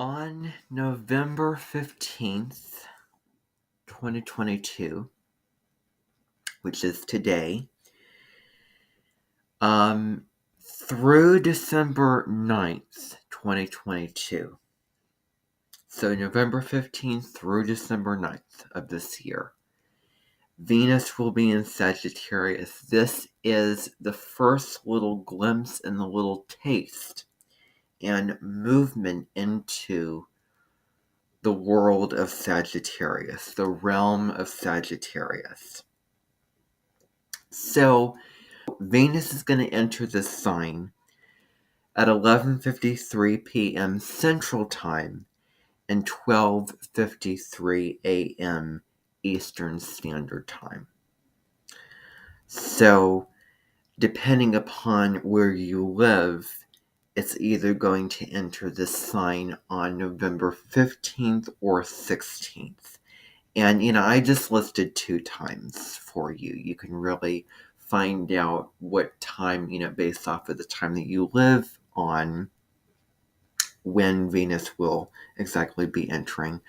On November 15th, 2022, which is today, through December 9th, 2022. So November 15th through December 9th of this year, Venus will be in Sagittarius. This is the first little glimpse and the little taste and movement into the world of Sagittarius, the realm of Sagittarius. So Venus is going to enter this sign at 11:53 p.m. Central Time and 12:53 a.m. Eastern Standard Time. So, depending upon where you live, it's either going to enter this sign on November 15th or 16th. And, I just listed 2 times for you. You can really find out what time, based off of the time that you live on, when Venus will exactly be entering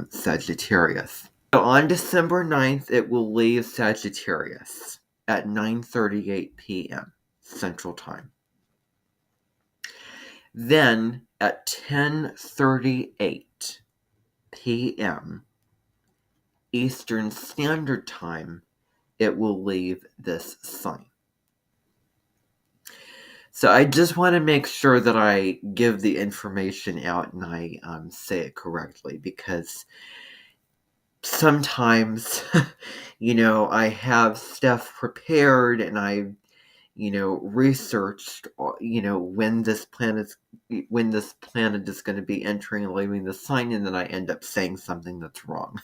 Sagittarius. So on December 9th, it will leave Sagittarius at 9:38 p.m. Central Time. Then at 10:38 p.m. Eastern Standard Time, it will leave this sign. So I just want to make sure that I give the information out and I say it correctly, because sometimes, I have stuff prepared and I, researched, when this planet is going to be entering and leaving the sign, and then I end up saying something that's wrong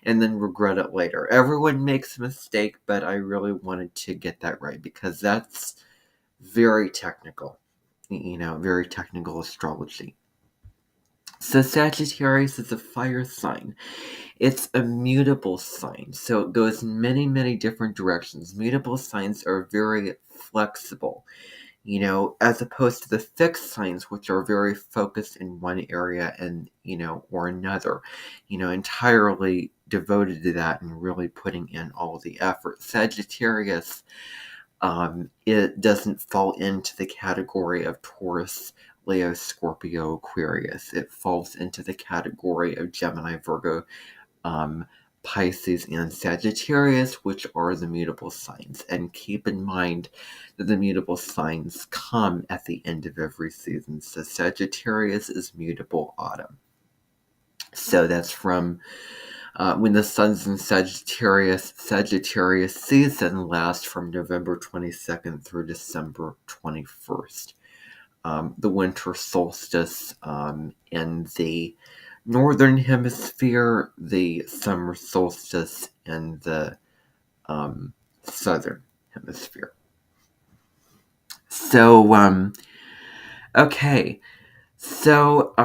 and then regret it later. Everyone makes a mistake, but I really wanted to get that right because that's very technical, very technical astrology. So Sagittarius is a fire sign. It's a mutable sign, so it goes in many, many different directions. Mutable signs are very flexible, as opposed to the fixed signs, which are very focused in one area and, or another, entirely devoted to that and really putting in all the effort. Sagittarius, it doesn't fall into the category of Taurus, Leo, Scorpio, Aquarius. It falls into the category of Gemini, Virgo, Pisces, and Sagittarius, which are the mutable signs. And keep in mind that the mutable signs come at the end of every season. So Sagittarius is mutable autumn. So that's from when the sun's in Sagittarius. Sagittarius season lasts from November 22nd through December 21st. The winter solstice in the northern hemisphere, the summer solstice in the southern hemisphere. So, okay. So,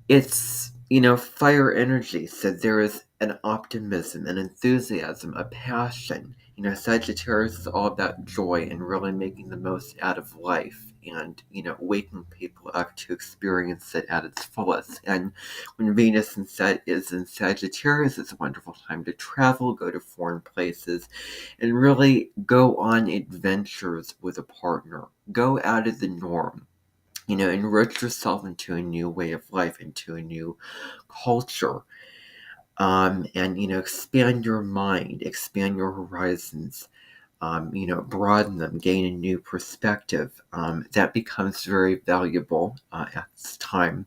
it's, fire energy. So there is an optimism, an enthusiasm, a passion. Sagittarius is all about joy and really making the most out of life and, waking people up to experience it at its fullest. And when Venus is in Sagittarius, it's a wonderful time to travel, go to foreign places, and really go on adventures with a partner. Go out of the norm. Enrich yourself into a new way of life, into a new culture, and, expand your mind, expand your horizons, broaden them, gain a new perspective. That becomes very valuable at this time.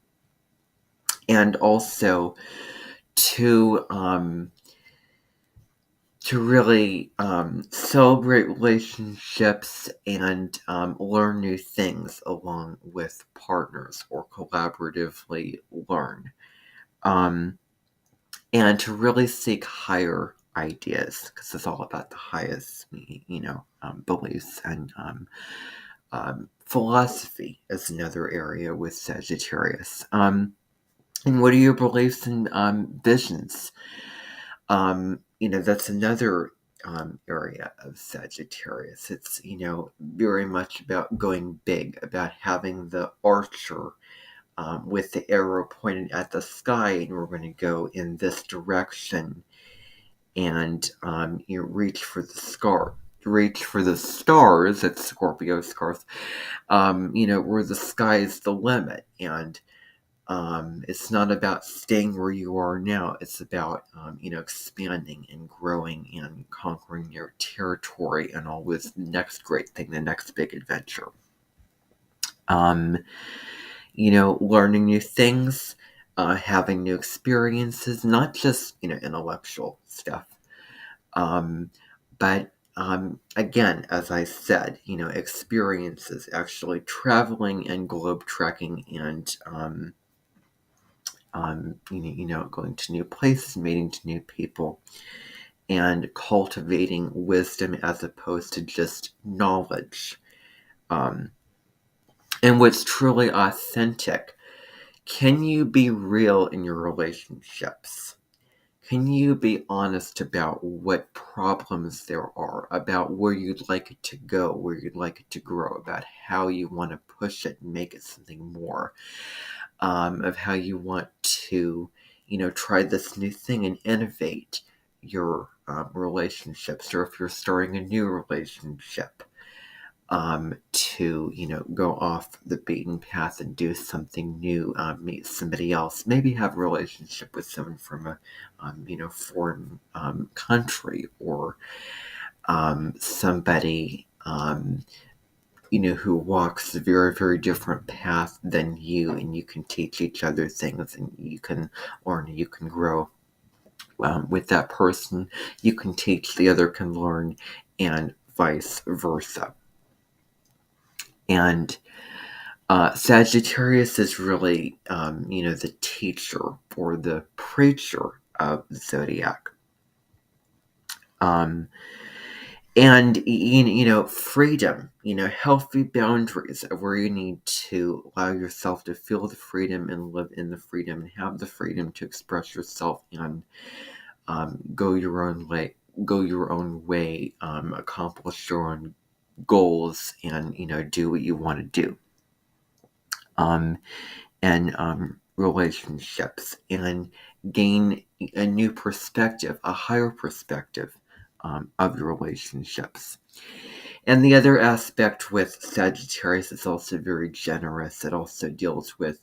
And also to really celebrate relationships and learn new things along with partners, or collaboratively learn. And to really seek higher ideas, because it's all about the highest, beliefs. And philosophy is another area with Sagittarius. And what are your beliefs and visions? That's another area of Sagittarius. It's, very much about going big, about having the archer with the arrow pointed at the sky, and we're going to go in this direction. And you reach for the stars. It's Scorpio stars. Where the sky is the limit, and it's not about staying where you are now. It's about expanding and growing and conquering your territory and always the next great thing, the next big adventure. Learning new things, having new experiences, not just intellectual stuff, but again, as I said, experiences, actually traveling and globe trekking and going to new places, meeting to new people, and cultivating wisdom as opposed to just knowledge. And what's truly authentic. Can you be real in your relationships? Can you be honest about what problems there are, about where you'd like it to go, where you'd like it to grow, about how you want to push it and make it something more, of how you want to, try this new thing and innovate your relationships, or if you're starting a new relationship, to go off the beaten path and do something new, meet somebody else, maybe have a relationship with someone from a foreign country, or somebody who walks a very, very different path than you, and you can teach each other things, and you can learn, you can grow with that person. You can teach, the other can learn, and vice versa. And Sagittarius is really, the teacher or the preacher of the zodiac. And, freedom, healthy boundaries of where you need to allow yourself to feel the freedom and live in the freedom and have the freedom to express yourself and go your own way, accomplish your own goals, and, do what you want to do. And relationships, and gain a new perspective, a higher perspective of your relationships. And the other aspect with Sagittarius is also very generous. It also deals with,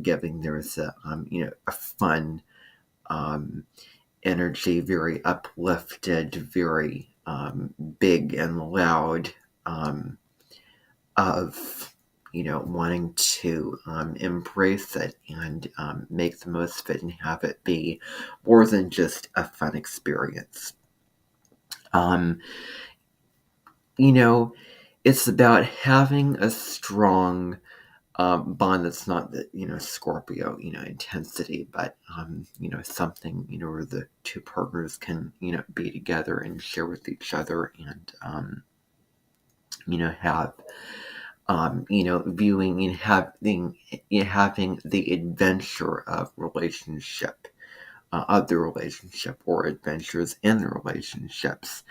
giving. There's a fun energy, very uplifted, very big and loud, of wanting to embrace it and make the most of it and have it be more than just a fun experience. It's about having a strong bond that's not the Scorpio intensity, but something where the two partners can be together and share with each other, and have viewing and having the adventure of relationship, of the relationship, or adventures in the relationships,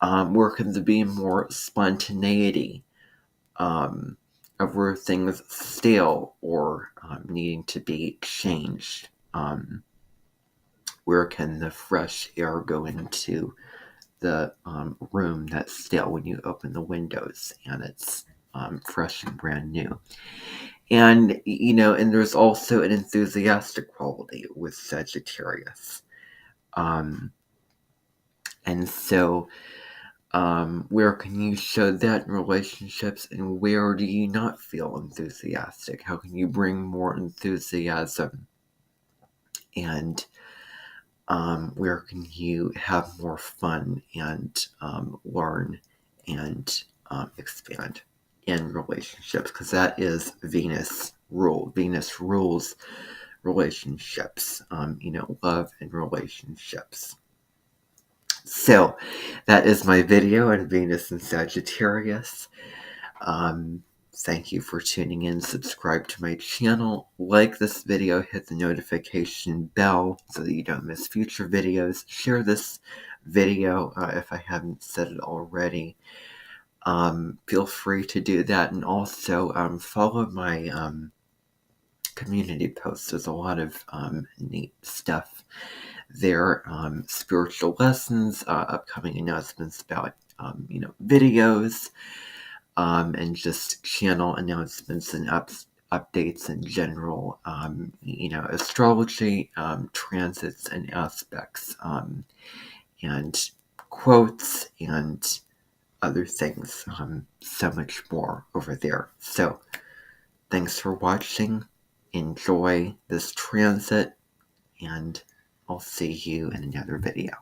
where can there be more spontaneity, of where things stale or needing to be changed. Where can the fresh air go into the room that's stale when you open the windows and it's fresh and brand new. And and there's also an enthusiastic quality with Sagittarius. And so where can you show that in relationships, and where do you not feel enthusiastic? How can you bring more enthusiasm? And where can you have more fun and learn and expand in relationships? Because that is Venus rule. Venus rules relationships, love and relationships. So that is my video on Venus and Sagittarius. Thank you for tuning in. Subscribe to my channel, like this video, hit the notification bell so that you don't miss future videos. Share this video if I haven't said it already. Feel free to do that, and also follow my community posts. There's a lot of neat stuff there. Spiritual lessons, upcoming announcements about videos, and just channel announcements and updates in general. Astrology, transits and aspects, and quotes and other things. So much more over there. So thanks for watching. Enjoy this transit, and I'll see you in another video.